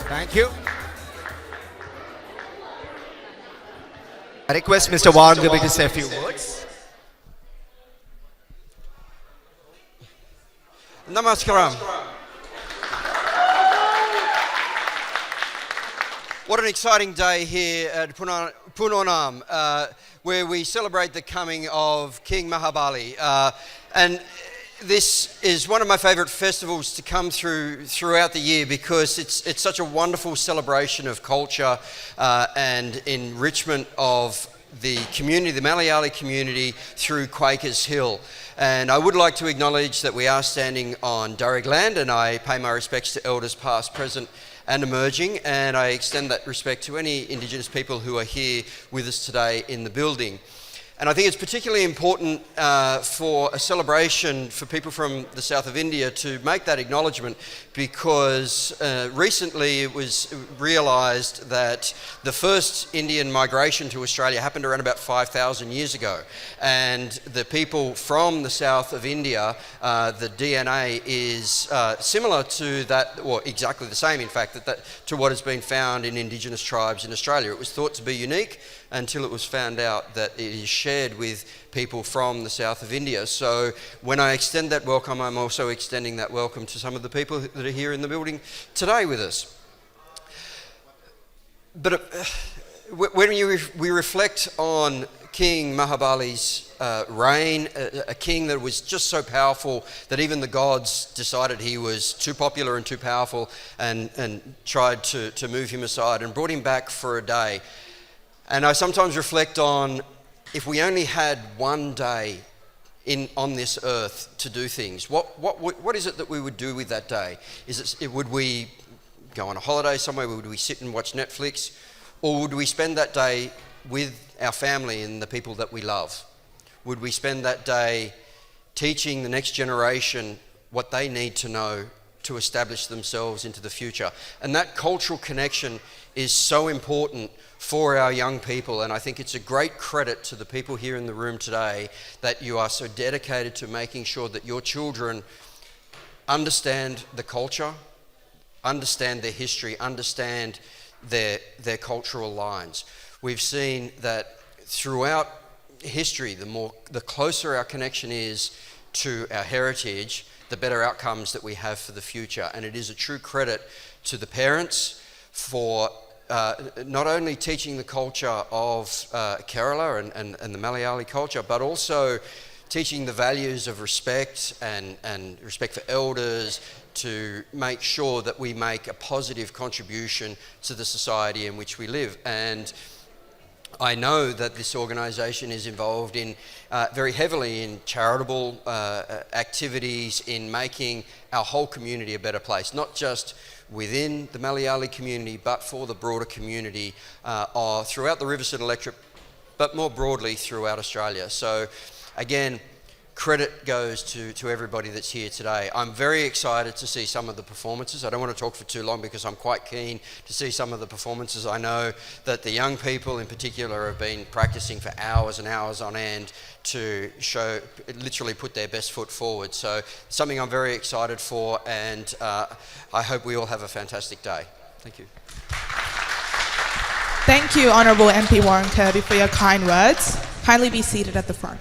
Thank you. I request Mr. Warngabi to say a few words. Namaskaram. What an exciting day here at Ponnonam, where we celebrate the coming of King Malayalee. And this is one of my favourite festivals to come throughout the year because it's such a wonderful celebration of culture and enrichment of the community, the Malayalee community, through Quakers Hill. And I would like to acknowledge that we are standing on Darug land, and I pay my respects to elders past, present and emerging, and I extend that respect to any Indigenous people who are here with us today in the building. And I think it's particularly important for a celebration for people from the south of India to make that acknowledgement, because recently it was realised that the first Indian migration to Australia happened around about 5,000 years ago. And the people from the south of India, the DNA is similar to that, or exactly the same in fact, to what has been found in Indigenous tribes in Australia. It was thought to be unique until it was found out that it is shared with people from the south of India. So when I extend that welcome, I'm also extending that welcome to some of the people that are here in the building today with us. But when we reflect on King Mahabali's reign, a king that was just so powerful that even the gods decided he was too popular and too powerful and tried to move him aside and brought him back for a day. And I sometimes reflect on, if we only had one day on this earth to do things, what is it that we would do with that day? Would we go on a holiday somewhere? Would we sit and watch Netflix? Or would we spend that day with our family and the people that we love? Would we spend that day teaching the next generation what they need to know to establish themselves into the future? And that cultural connection is so important for our young people, and I think it's a great credit to the people here in the room today that you are so dedicated to making sure that your children understand the culture, understand their history, understand their cultural lines. We've seen that throughout history, the closer our connection is to our heritage, the better outcomes that we have for the future. And it is a true credit to the parents for not only teaching the culture of Kerala and the Malayalee culture, but also teaching the values of respect and respect for elders, to make sure that we make a positive contribution to the society in which we live. And I know that this organisation is involved in very heavily in charitable activities, in making our whole community a better place, not just within the Malayalee community, but for the broader community throughout the Riverson electorate, but more broadly throughout Australia. So again, credit goes to everybody that's here today. I'm very excited to see some of the performances. I don't want to talk for too long because I'm quite keen to see some of the performances. I know that the young people in particular have been practicing for hours and hours on end to literally put their best foot forward. So something I'm very excited for, and I hope we all have a fantastic day. Thank you. Thank you, Honourable MP Warren Kirby, for your kind words. Kindly be seated at the front.